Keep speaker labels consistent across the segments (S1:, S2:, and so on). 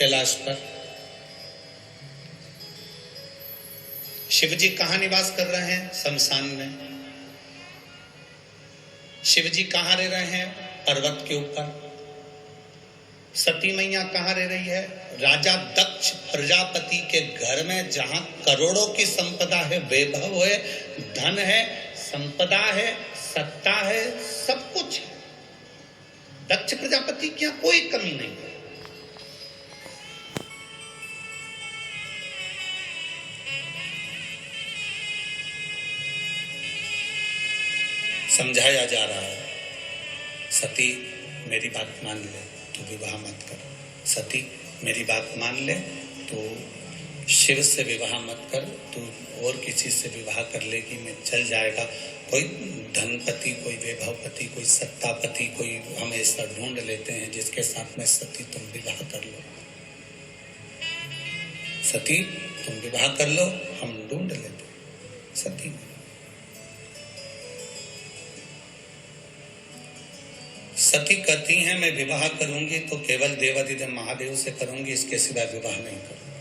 S1: कैलाश पर। शिव जी कहाँ निवास कर रहे हैं? शमशान में। शिव जी कहाँ रह रहे हैं? पर्वत के ऊपर। सती मैया कहाँ रह रही है? राजा दक्ष प्रजापति के घर में, जहां करोड़ों की संपदा है, वैभव है, धन है, संपदा है, सत्ता है, सब कुछ है। दक्ष प्रजापति की यहां कोई कमी नहीं है। समझाया जा रहा है, सती मेरी बात मान ले तो विवाह मत कर। सती मेरी बात मान ले तो शिव से विवाह मत कर, तू और किसी से विवाह कर लेगी मैं चल जाएगा। कोई धनपति, कोई वैभवपति, कोई सत्तापति, कोई हम ऐसा ढूंढ लेते हैं जिसके साथ में सती तुम विवाह कर लो। सती तुम विवाह कर लो, हम ढूंढ लेते। सती सती कहती हैं मैं विवाह करूंगी तो केवल देवाधिदेव महादेव से करूंगी, इसके सिवा विवाह नहीं करूंगी।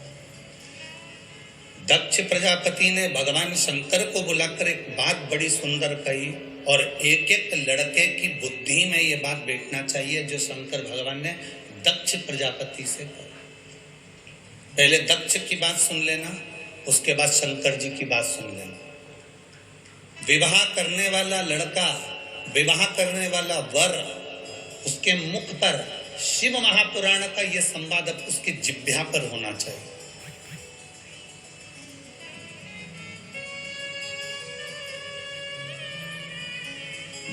S1: दक्ष प्रजापति ने भगवान शंकर को बुलाकर एक बात बड़ी सुंदर कही, और एक एक लड़के की बुद्धि में ये बात बैठना चाहिए जो शंकर भगवान ने दक्ष प्रजापति से कहा। पहले दक्ष की बात सुन लेना, उसके बाद शंकर जी की बात सुन लेना। विवाह करने वाला लड़का, विवाह करने वाला वर, उसके मुख पर शिव महापुराण का यह संवाद उसकी जिह्वा पर होना चाहिए।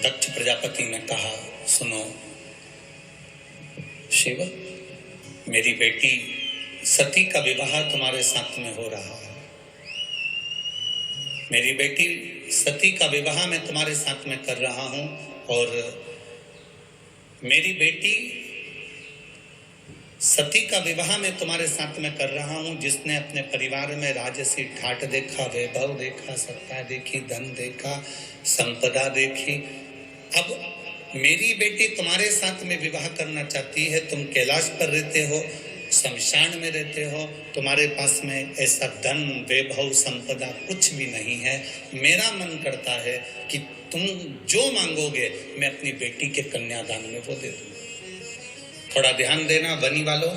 S1: दक्ष प्रजापति ने कहा सुनो शिव, मेरी बेटी सती का विवाह तुम्हारे साथ में हो रहा है। मेरी बेटी सती का विवाह मैं तुम्हारे साथ में कर रहा हूं, और मेरी बेटी सती का विवाह मैं तुम्हारे साथ में कर रहा हूं, जिसने अपने परिवार में राजसी ठाट देखा, वैभव देखा, सत्ता देखी, धन देखा, संपदा देखी। अब मेरी बेटी तुम्हारे साथ में विवाह करना चाहती है। तुम कैलाश पर रहते हो, शमशान में रहते हो, तुम्हारे पास में ऐसा धन, वैभव, संपदा कुछ भी नहीं है। मेरा मन करता है कि तुम जो मांगोगे मैं अपनी बेटी के कन्यादान में वो दे दूंगा। थोड़ा ध्यान देना बनी वालों,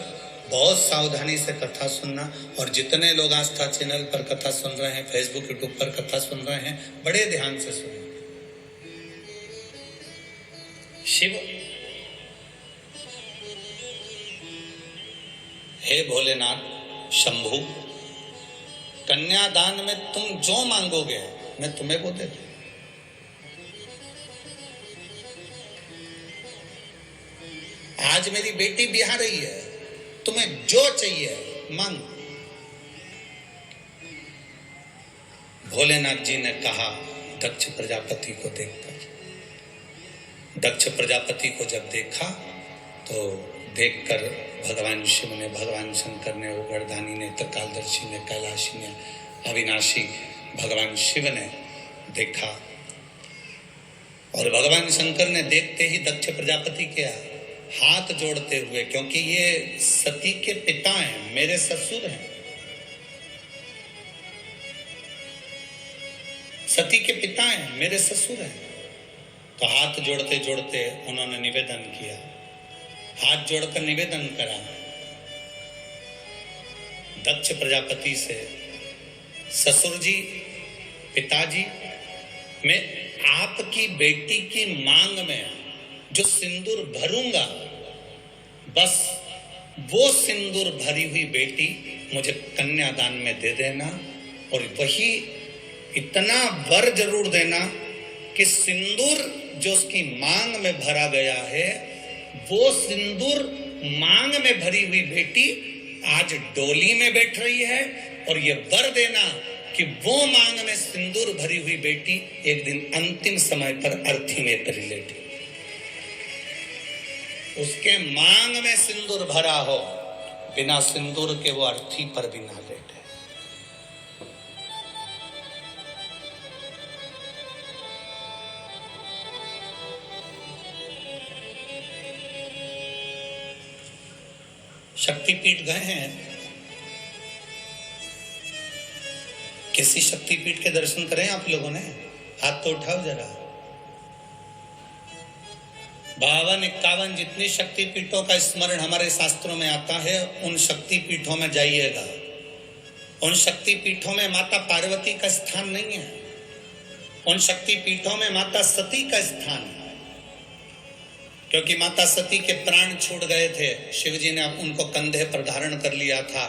S1: बहुत सावधानी से कथा सुनना। और जितने लोग आस्था चैनल पर कथा सुन रहे हैं, फेसबुक यूट्यूब पर कथा सुन रहे हैं, बड़े ध्यान से सुनना। शिव, हे भोलेनाथ शंभु, कन्यादान में तुम जो मांगोगे मैं तुम्हें वो दे दूंगा। आज मेरी बेटी बिहार रही है, तुम्हें जो चाहिए मांगो। भोलेनाथ जी ने कहा दक्ष प्रजापति को देखकर। दक्ष प्रजापति को जब देखा तो देखकर भगवान शिव ने, भगवान शंकर ने, उगरदानी ने, त्रिकालदर्शी ने, कैलाशी ने, अविनाशी भगवान शिव ने देखा। और भगवान शंकर ने देखते ही दक्ष प्रजापति के हाथ जोड़ते हुए, क्योंकि ये सती के पिता हैं, मेरे ससुर हैं, सती के पिता हैं, मेरे ससुर हैं, तो हाथ जोड़ते जोड़ते उन्होंने निवेदन किया। हाथ जोड़कर निवेदन करा दक्ष प्रजापति से, ससुर जी, पिताजी, मैं आपकी बेटी की मांग में जो सिंदूर भरूंगा, बस वो सिंदूर भरी हुई बेटी मुझे कन्यादान में दे देना, और वही इतना वर जरूर देना कि सिंदूर जो उसकी मांग में भरा गया है, वो सिंदूर मांग में भरी हुई बेटी आज डोली में बैठ रही है, और ये वर देना कि वो मांग में सिंदूर भरी हुई बेटी एक दिन अंतिम समय पर अर्थी में परिलेटी, उसके मांग में सिंदूर भरा हो, बिना सिंदूर के वो अर्थी पर भी ना लेटे। शक्तिपीठ गए हैं? किसी शक्तिपीठ के दर्शन करें आप लोगों ने? हाथ तो उठाओ जरा। 52-51 जितनी शक्तिपीठों का स्मरण हमारे शास्त्रों में आता है, उन शक्तिपीठों में जाइएगा। उन शक्तिपीठों में माता पार्वती का स्थान नहीं है, उन शक्तिपीठों में माता सती का स्थान है। क्योंकि माता सती के प्राण छूट गए थे, शिवजी ने उनको कंधे पर धारण कर लिया था।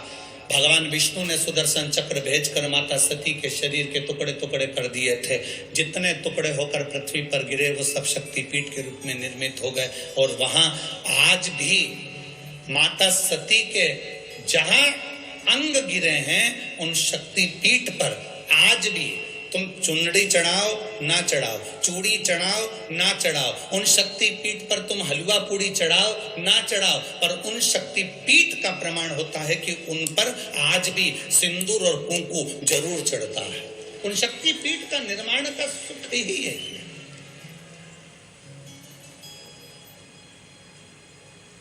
S1: भगवान विष्णु ने सुदर्शन चक्र भेजकर माता सती के शरीर के टुकड़े टुकड़े कर दिए थे। जितने टुकड़े होकर पृथ्वी पर गिरे वो सब शक्तिपीठ के रूप में निर्मित हो गए। और वहां आज भी माता सती के जहां अंग गिरे हैं, उन शक्तिपीठ पर आज भी तुम चुनरी चढ़ाओ ना चढ़ाओ, चूड़ी चढ़ाओ ना चढ़ाओ, उन शक्तिपीठ पर तुम हलवा पूड़ी चढ़ाओ ना चढ़ाओ, पर उन शक्तिपीठ का प्रमाण होता है कि उन पर आज भी सिंदूर और कुंकू जरूर चढ़ता है। उन शक्तिपीठ का निर्माण का सुख ही है।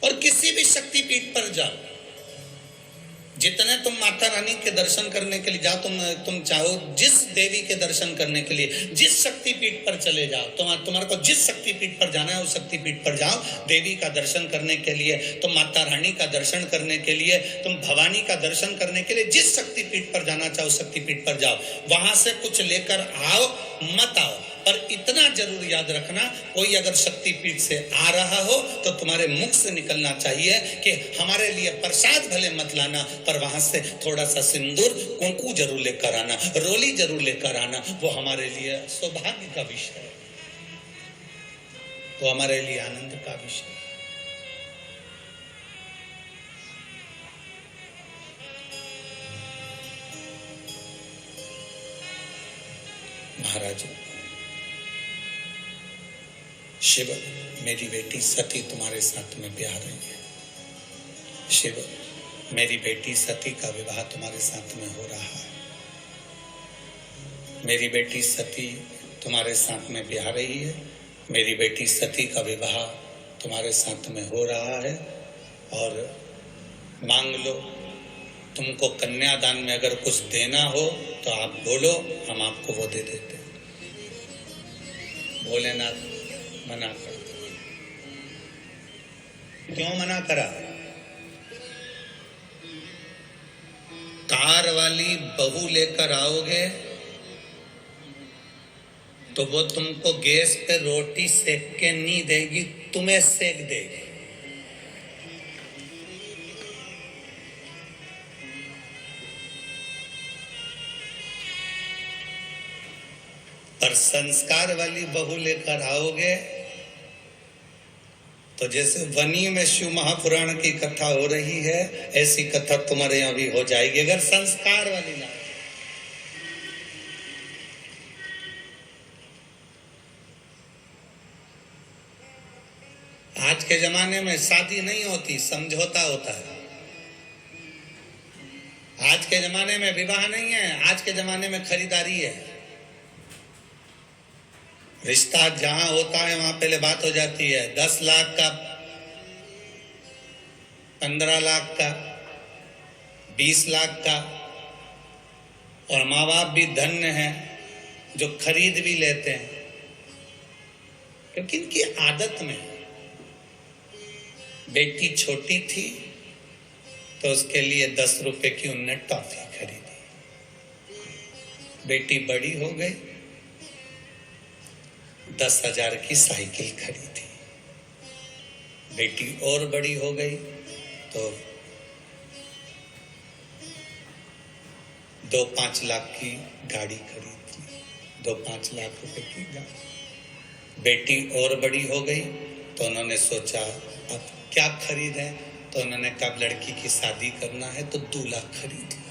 S1: और किसी भी शक्तिपीठ पर जाओ, जितने तुम माता रानी के दर्शन करने के लिए जाओ, तुम चाहो जिस देवी के दर्शन करने के लिए जिस शक्तिपीठ पर चले जाओ, तुम्हारे को जिस शक्तिपीठ पर जाना है उस शक्तिपीठ पर जाओ। देवी का दर्शन करने के लिए, तुम माता रानी का दर्शन करने के लिए, तुम भवानी का दर्शन करने के लिए जिस शक्तिपीठ पर जाना चाहो उस शक्तिपीठ पर जाओ। वहां से कुछ लेकर आओ मत आओ, पर इतना जरूर याद रखना, कोई अगर शक्तिपीठ से आ रहा हो तो तुम्हारे मुख से निकलना चाहिए कि हमारे लिए प्रसाद भले मत लाना, पर वहां से थोड़ा सा सिंदूर कुंकू जरूर लेकर आना, रोली जरूर लेकर आना। वो हमारे लिए सौभाग्य का विषय है, वो हमारे लिए आनंद का विषय है। महाराज, शिव, मेरी बेटी सती तुम्हारे साथ में ब्याह रही है। शिव, मेरी बेटी सती का विवाह तुम्हारे साथ में हो रहा है। मेरी बेटी सती तुम्हारे साथ में ब्याह रही है। मेरी बेटी सती का विवाह तुम्हारे साथ में हो रहा है। और मांग लो, तुमको कन्यादान में अगर कुछ देना हो तो आप बोलो, हम आपको वो दे देते हैं। भोलेनाथ मना करते। क्यों मना करा? कार वाली बहू लेकर आओगे तो वो तुमको गैस पे रोटी सेक के नहीं देगी, तुम्हें सेक देगी। पर संस्कार वाली बहू लेकर आओगे तो जैसे वनी में शिव महापुराण की कथा हो रही है, ऐसी कथा तुम्हारे यहां भी हो जाएगी अगर संस्कार वाली ना। आज के जमाने में शादी नहीं होती, समझौता होता है। आज के जमाने में विवाह नहीं है, आज के जमाने में खरीदारी है। रिश्ता जहां होता है वहां पहले बात हो जाती है, 10 लाख का, 15 लाख का, 20 लाख का। और माँ बाप भी धन्य हैं जो खरीद भी लेते हैं, क्योंकि इनकी आदत में है। बेटी छोटी थी तो उसके लिए 10 रुपए की उनने टॉफी खरीदी। बेटी बड़ी हो गई, 10,000 की साइकिल खरीदी। बेटी और बड़ी हो गई तो 2-5 लाख की गाड़ी खरीद ली, 2-5 लाख रुपए की गाड़ी। बेटी और बड़ी हो गई तो उन्होंने सोचा अब क्या खरीदें, तो उन्होंने कहा लड़की की शादी करना है तो 2 लाख खरीद लिया।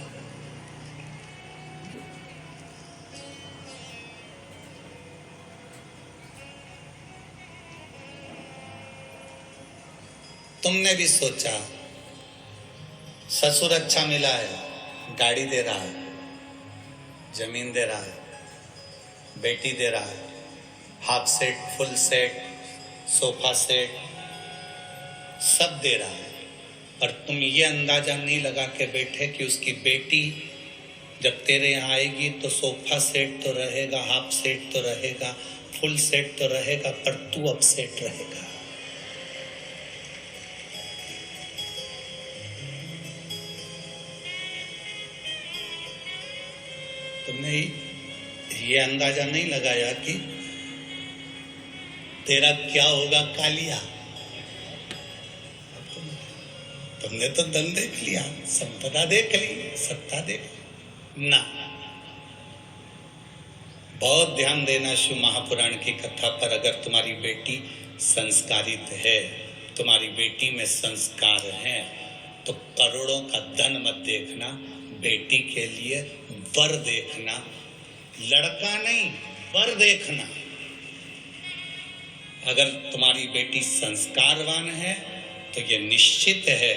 S1: तुमने भी सोचा ससुर अच्छा मिला है, गाड़ी दे रहा है, जमीन दे रहा है, बेटी दे रहा है, half set, full set, sofa set सब दे रहा है, पर तुम ये अंदाजा नहीं लगा के बैठे कि उसकी बेटी जब तेरे यहाँ आएगी तो सोफा सेट तो रहेगा, हाफ सेट तो रहेगा, फुल सेट तो रहेगा, पर तू अपसेट रहेगा। तुमने ये अंदाजा नहीं लगाया कि तेरा क्या होगा कालिया। तुमने तो धन देख लिया, संपदा देख ली, सत्ता देख ना। बहुत ध्यान देना शिव महापुराण की कथा पर। अगर तुम्हारी बेटी संस्कारित है, तुम्हारी बेटी में संस्कार है, तो करोड़ों का धन मत देखना, बेटी के लिए वर देखना। लड़का नहीं, वर देखना। अगर तुम्हारी बेटी संस्कारवान है तो ये निश्चित है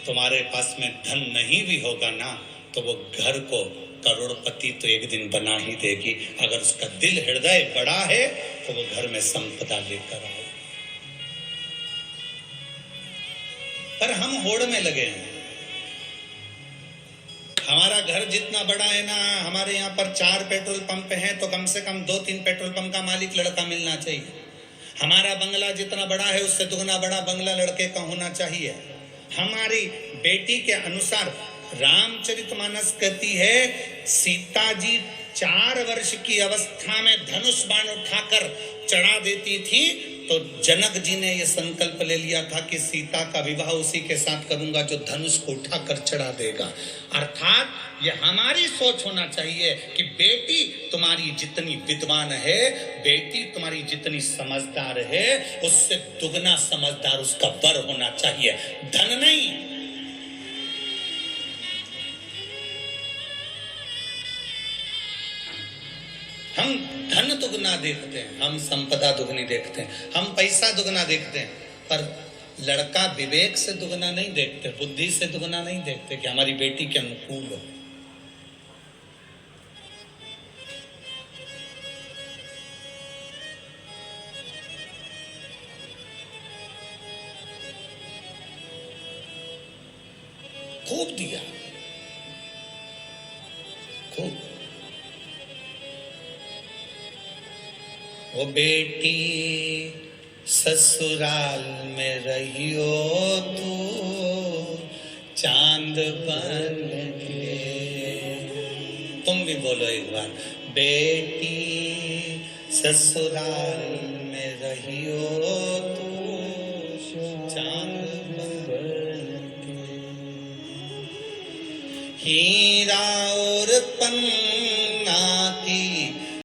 S1: तुम्हारे पास में धन नहीं भी होगा ना तो वो घर को करोड़पति तो एक दिन बना ही देगी। अगर उसका दिल हृदय बड़ा है तो वो घर में संपदा लेकर आएगी। पर हम होड़ में लगे हैं। हमारा घर जितना बड़ा है ना, हमारे यहाँ पर 4 पेट्रोल पंप हैं तो कम से कम 2-3 पेट्रोल पंप का मालिक लड़का मिलना चाहिए। हमारा बंगला जितना बड़ा है उससे दुगना बड़ा बंगला लड़के का होना चाहिए। हमारी बेटी के अनुसार रामचरितमानस कहती है सीता जी 4 वर्ष की अवस्था में धनुष बाण उठाकर चढ़ा देती थी, तो जनक जी ने यह संकल्प ले लिया था कि सीता का विवाह उसी के साथ करूंगा जो धनुष को उठाकर चढ़ा देगा। अर्थात ये हमारी सोच होना चाहिए कि बेटी तुम्हारी जितनी विद्वान है, बेटी तुम्हारी जितनी समझदार है, उससे दुगना समझदार उसका वर होना चाहिए, धन नहीं। हम धन दुगना देखते हैं, हम संपदा दुगनी देखते हैं, हम पैसा दुगना देखते हैं, पर लड़का विवेक से दुगना नहीं देखते, बुद्धि से दुगना नहीं देखते कि हमारी बेटी के अनुकूल हो। खूब दिया, खूब। ओ बेटी ससुराल में रहियो तू चांद बन के। तुम भी बोलो एक बार, बेटी ससुराल में रहियो तू चांद बन के। हीरा और पन्ना